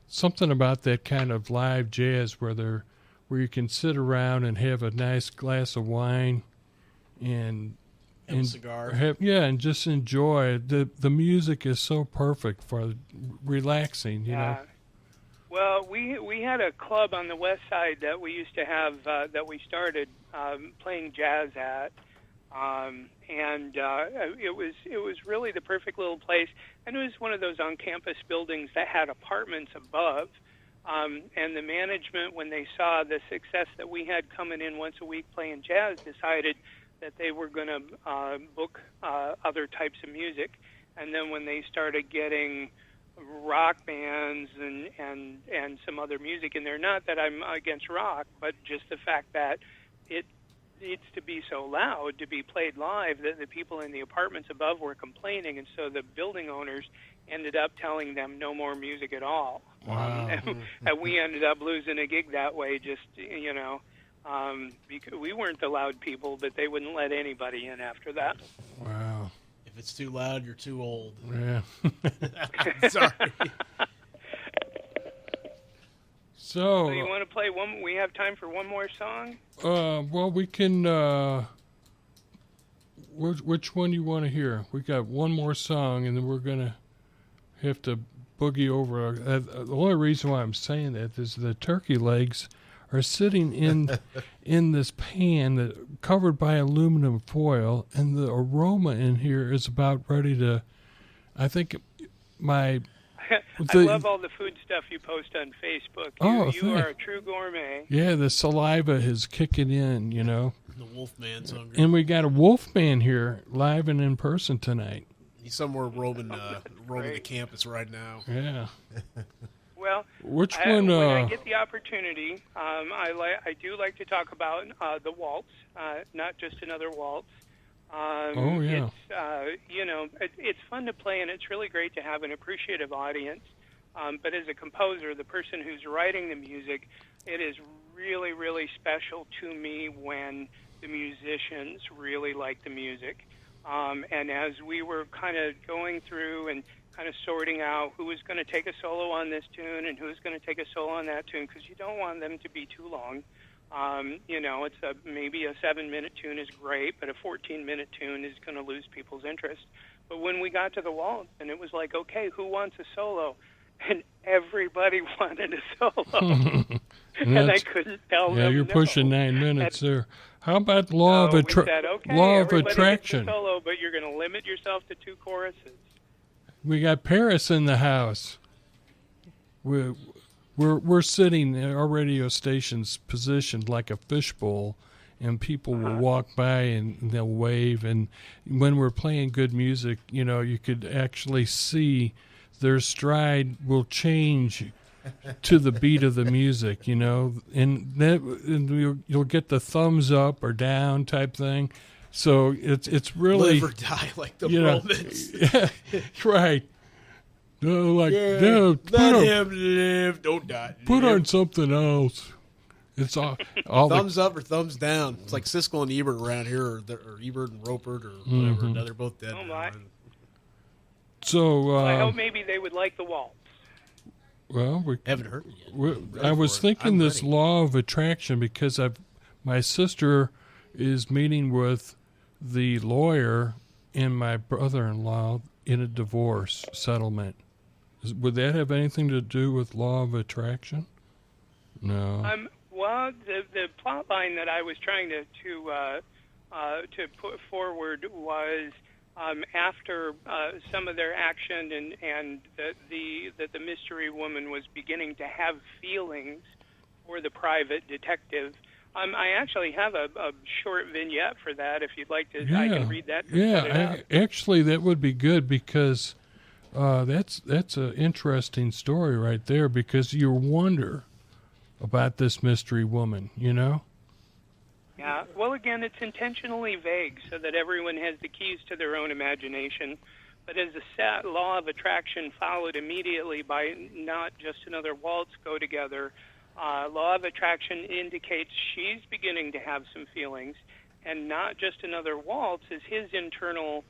something about that kind of live jazz where you can sit around and have a nice glass of wine and a cigar. And just enjoy it. The music is so perfect for relaxing, you know. Well, we had a club on the west side that we used to have that we started playing jazz at, and it was really the perfect little place. And it was one of those on-campus buildings that had apartments above. And the management, when they saw the success that we had coming in once a week playing jazz, decided that they were going to book other types of music. And then when they started getting rock bands and some other music in there, not that I'm against rock, but just the fact that it needs to be so loud to be played live that the people in the apartments above were complaining, and so the building owners ended up telling them no more music at all. Wow. And we ended up losing a gig that way, just because we weren't the loud people, but they wouldn't let anybody in after that. Wow. If it's too loud, you're too old. Yeah. Sorry. So you want to play one? We have time for one more song. Well, we can. Which one you want to hear? We got one more song, and then we're gonna have to boogie over. The only reason why I'm saying that is the turkey legs are sitting in this pan that covered by aluminum foil, and the aroma in here is about ready to. I think I love all the food stuff you post on Facebook. You are a true gourmet. Yeah, the saliva is kicking in, The Wolfman's hungry. And we got a Wolfman here live and in person tonight. He's somewhere roaming the campus right now. Yeah. Well, which one? When I get the opportunity, I do like to talk about the waltz, not just another waltz. Oh, yeah. It's fun to play, and it's really great to have an appreciative audience. But as a composer, the person who's writing the music, it is really, really special to me when the musicians really like the music. And as we were kind of going through and kind of sorting out who was going to take a solo on this tune and who was going to take a solo on that tune, because you don't want them to be too long. It's maybe a 7-minute tune is great, but a 14-minute tune is going to lose people's interest. But when we got to the waltz, and it was like, okay, who wants a solo? And everybody wanted a solo. And I couldn't tell them. Yeah, you're no. pushing 9 minutes there. How about law of we said, okay, law of everybody attraction? gets a solo, but you're going to limit yourself to 2 choruses. We got Paris in the house. We're sitting at our radio station's positioned like a fishbowl, and people will walk by and they'll wave. And when we're playing good music, you could actually see their stride will change to the beat of the music, and you'll get the thumbs up or down type thing. So it's really live or die like the Romans. Yeah, right. No, let him live, don't die. Put on something else. It's all thumbs up or thumbs down. It's like Siskel and Ebert around here, or Ebert and Ropert, or whatever. Now they're both dead. Oh my! So I hope maybe they would like the waltz. Well, we haven't heard it yet. I was thinking this law of attraction because my sister is meeting with the lawyer and my brother-in-law in a divorce settlement. Would that have anything to do with law of attraction? No. Well, the plot line that I was trying to put forward was after some of their action and that the mystery woman was beginning to have feelings for the private detective. I actually have a short vignette for that. If you'd like to, I can read that. Actually, that would be good because that's an interesting story right there. Because you wonder about this mystery woman, Yeah. Well, again, it's intentionally vague so that everyone has the keys to their own imagination. But as the law of attraction followed immediately by not just another waltz go together, law of attraction indicates she's beginning to have some feelings, and not just another waltz is his internal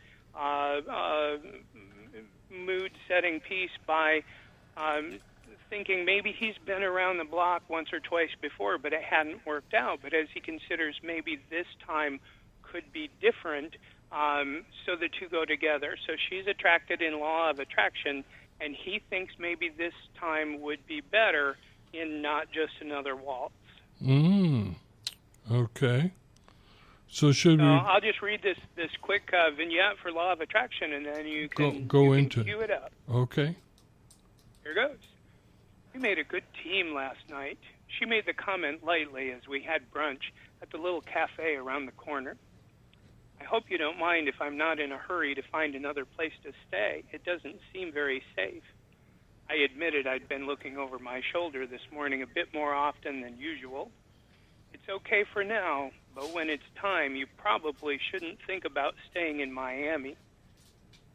mood-setting piece by thinking maybe he's been around the block once or twice before, but it hadn't worked out. But as he considers maybe this time could be different, so the two go together. So she's attracted in law of attraction, and he thinks maybe this time would be better in not just another waltz. Okay. So should we? I'll just read this quick vignette for law of attraction, and then you can cue it up. Okay. Here goes. We made a good team last night. She made the comment lightly as we had brunch at the little cafe around the corner. I hope you don't mind if I'm not in a hurry to find another place to stay. It doesn't seem very safe. I admitted I'd been looking over my shoulder this morning a bit more often than usual. It's okay for now, but when it's time, you probably shouldn't think about staying in Miami.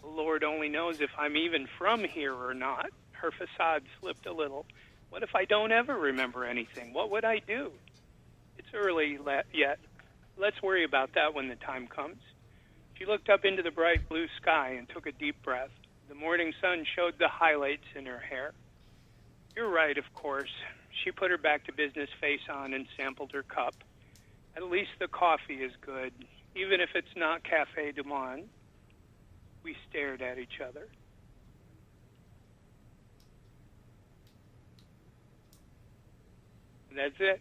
The Lord only knows if I'm even from here or not. Her facade slipped a little. What if I don't ever remember anything? What would I do? It's early yet. Let's worry about that when the time comes. She looked up into the bright blue sky and took a deep breath. The morning sun showed the highlights in her hair. You're right, of course. She put her back-to-business face on and sampled her cup. At least the coffee is good, even if it's not Café du Monde. We stared at each other. That's it.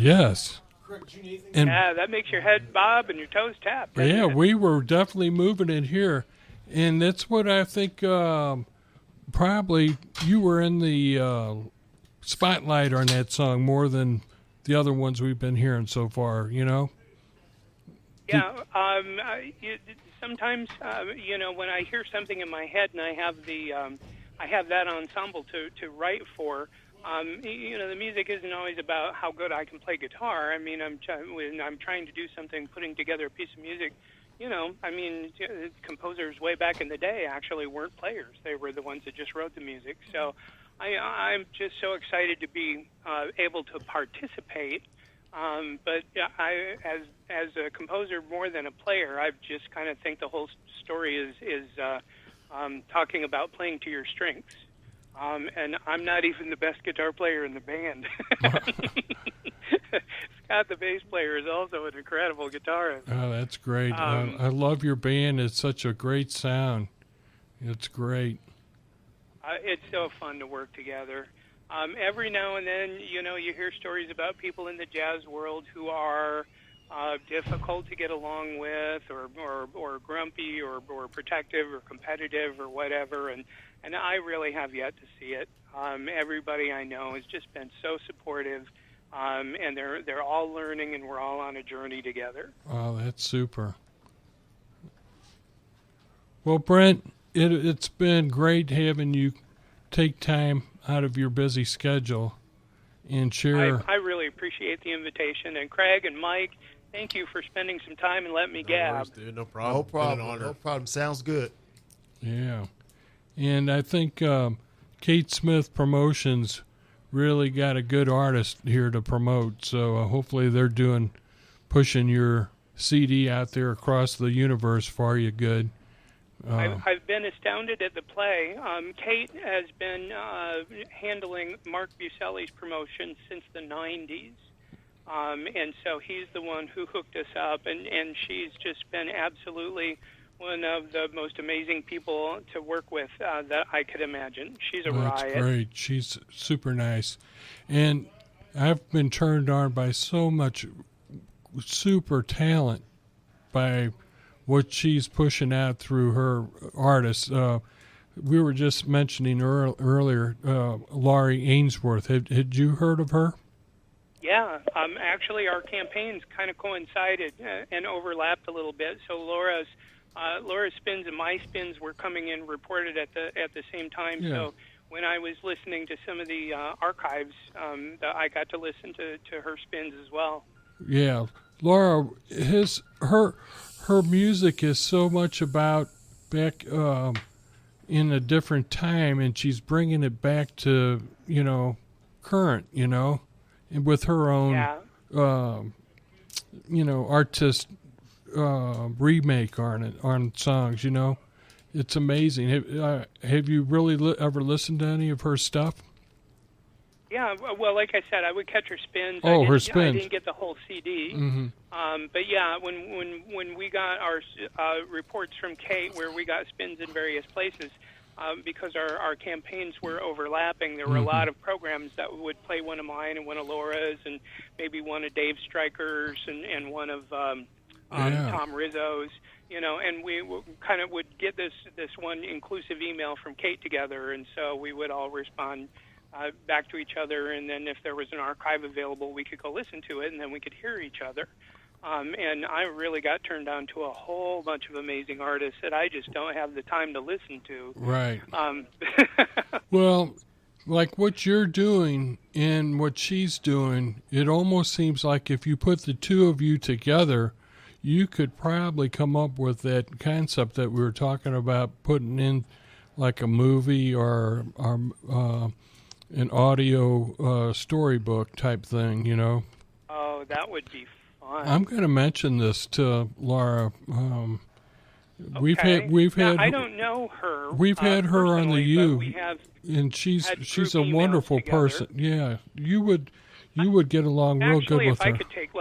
Yes. And Yeah, that makes your head bob and your toes tap. doesn't yeah, it? we were definitely moving it here, and that's what I think. Probably you were in the spotlight on that song more than the other ones we've been hearing so far. You know. Yeah. Sometimes, when I hear something in my head and I have that ensemble to write for. The music isn't always about how good I can play guitar. I mean, when I'm trying to do something, putting together a piece of music. Composers way back in the day actually weren't players. They were the ones that just wrote the music. So I'm just so excited to be able to participate. But as a composer more than a player, I just kind of think the whole story is talking about playing to your strengths. And I'm not even the best guitar player in the band. Scott, the bass player, is also an incredible guitarist. Oh, that's great. I love your band. It's such a great sound. It's great. It's so fun to work together. Every now and then, you hear stories about people in the jazz world who are difficult to get along with, or grumpy, or protective, or competitive, or whatever. And I really have yet to see it. Everybody I know has just been so supportive, and they're all learning, and we're all on a journey together. Oh, that's super. Well, Brent, it's been great having you take time out of your busy schedule and share. I really appreciate the invitation, and Craig and Mike, thank you for spending some time and letting me gab. Worries, dude. No problem. No problem. Been an honor. No problem. Sounds good. Yeah. And I think Kate Smith Promotions really got a good artist here to promote. So hopefully they're pushing your CD out there across the universe for you good. I've been astounded at the play. Kate has been handling Mark Buscelli's promotion since the 90s. And so he's the one who hooked us up, and she's just been absolutely one of the most amazing people to work with that I could imagine. She's a riot. That's great. She's super nice. And I've been turned on by so much super talent by what she's pushing out through her artists. We were just mentioning earlier Laurie Ainsworth. Had you heard of her? Yeah, actually our campaigns kind of coincided and overlapped a little bit. So Laura's spins and my spins were coming in reported at the same time. Yeah. So when I was listening to some of the archives, I got to listen to her spins as well. Yeah, Laura, her music is so much about back in a different time, and she's bringing it back to current, and with her own artist remake on songs. It's amazing. Have you really ever listened to any of her stuff? Yeah, well, like I said, I would catch her spins. Oh, her I spins. didn't get the whole CD. Mm-hmm. But yeah, when we got our reports from Kate, where we got spins in various places, because our campaigns were overlapping, there were a lot of programs that would play one of mine and one of Laura's, and maybe one of Dave Stryker's and one of Tom Rizzo's. And we kind of would get this one inclusive email from Kate together, and so we would all respond back to each other, and then if there was an archive available, we could go listen to it, and then we could hear each other. And I really got turned on to a whole bunch of amazing artists that I just don't have the time to listen to. Right. Well, like what you're doing and what she's doing, it almost seems like if you put the two of you together, you could probably come up with that concept that we were talking about, putting in like a movie or an audio storybook type thing, Oh, that would be fun. I'm going to mention this to Laura. We've had I don't know her. We've had her on the U, and she's a wonderful together. person. Yeah, you would get along real good with her. Actually, if I could take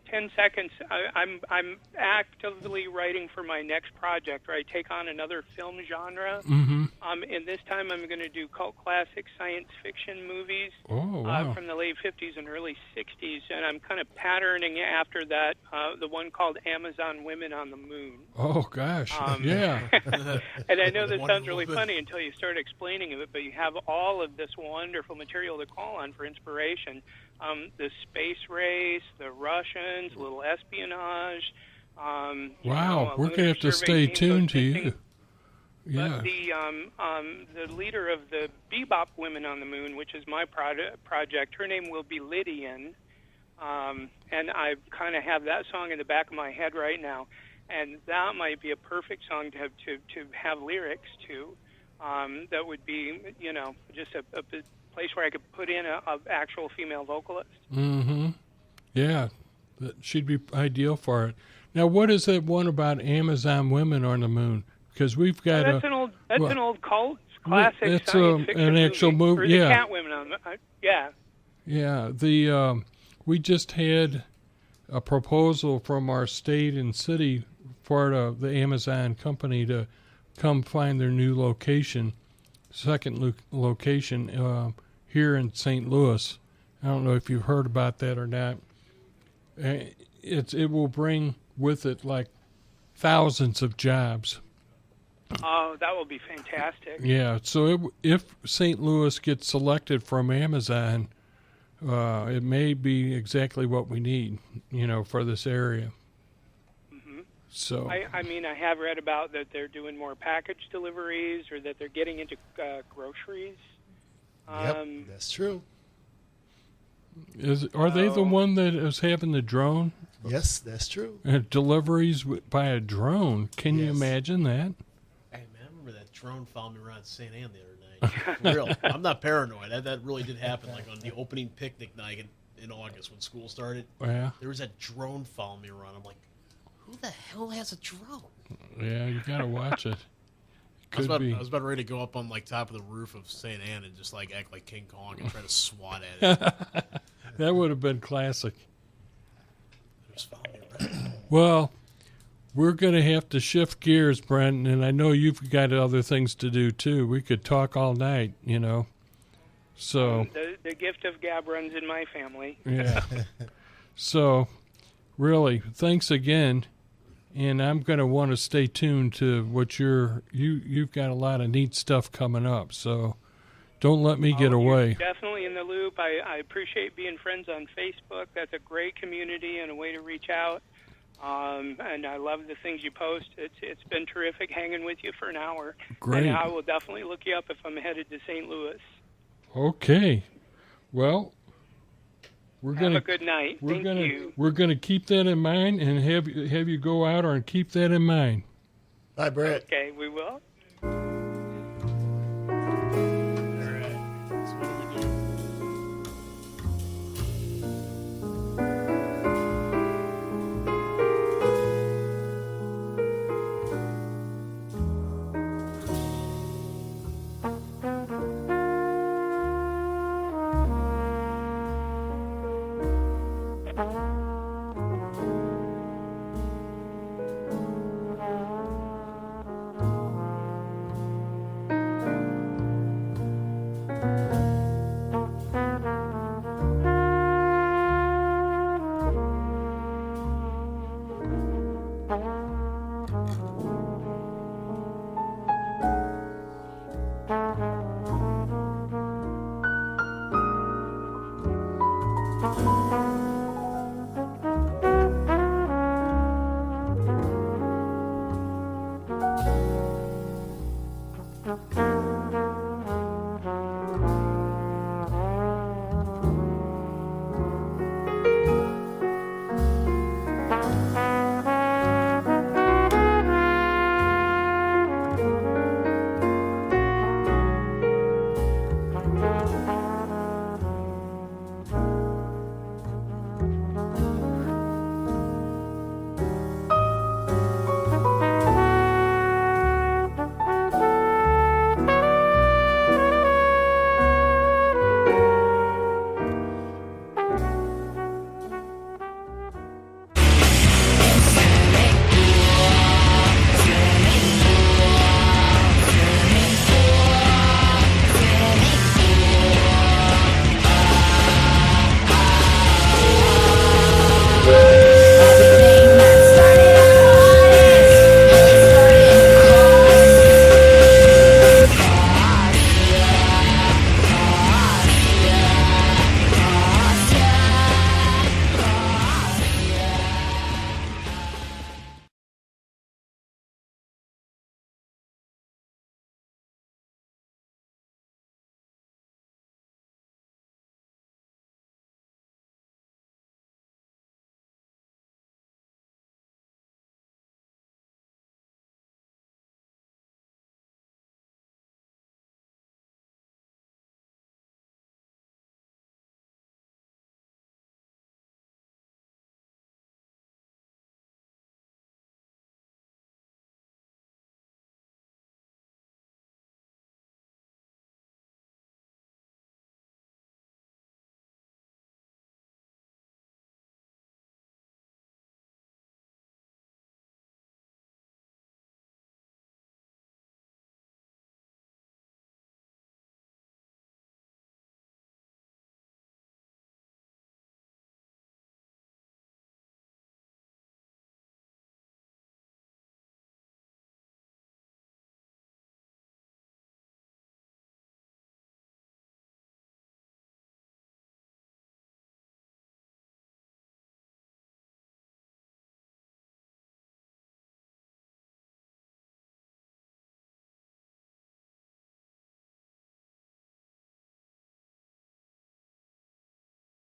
10 seconds. I'm actively writing for my next project where I take on another film genre. Mm-hmm. And this time I'm going to do cult classic science fiction movies wow. from the late 50s and early 60s. And I'm kind of patterning after that, the one called Amazon Women on the Moon. Oh, gosh. Yeah. And I know this sounds really funny until you start explaining it, but you have all of this wonderful material to call on for inspiration. The space race, the Russians, a little espionage. Wow, we're going to have to stay tuned to you. Yeah. But the leader of the Bebop Women on the Moon, which is my project, her name will be Lydian. And I kind of have that song in the back of my head right now. And that might be a perfect song to have lyrics to. That would be, just a place where I could put in a actual female vocalist. Mm-hmm. Yeah, she'd be ideal for it. Now, what is that one about Amazon Women on the Moon? Because we've got that's an old cult classic it's science fiction an actual movie. Or Yeah, the cat women on the yeah. Yeah, the we just had a proposal from our state and city part of the Amazon company to come find their new location, second location here in St. Louis. I don't know if you've heard about that or not. It will bring with it like thousands of jobs. Oh, that will be fantastic. Yeah, so if St. Louis gets selected from Amazon, it may be exactly what we need, for this area. Mm-hmm. So I mean, I have read about that they're doing more package deliveries or that they're getting into groceries. Yep, that's true. Are they the one that is having the drone? Yes, that's true. Deliveries by a drone. Can you imagine that? Hey, man, I remember that drone followed me around St. Anne the other night. For real. I'm not paranoid. That really did happen. Like on the opening picnic night in August when school started. Yeah. There was that drone following me around. I'm like, who the hell has a drone? Yeah, you got to watch it. I was about ready to go up on like top of the roof of St. Anne and just like act like King Kong and try to swat at it. That would have been classic. Just follow me around. Well, we're going to have to shift gears, Brent, and I know you've got other things to do too. We could talk all night, So the gift of gab runs in my family. Yeah. So, really, thanks again. And I'm going to want to stay tuned to what you've got a lot of neat stuff coming up. So don't let me get away. You're definitely in the loop. I appreciate being friends on Facebook. That's a great community and a way to reach out. And I love the things you post. It's been terrific hanging with you for an hour. Great. And I will definitely look you up if I'm headed to St. Louis. Okay. Well, have a good night. Thank you. We're gonna keep that in mind and have you go out and keep that in mind. Bye, Brett. Okay, we will.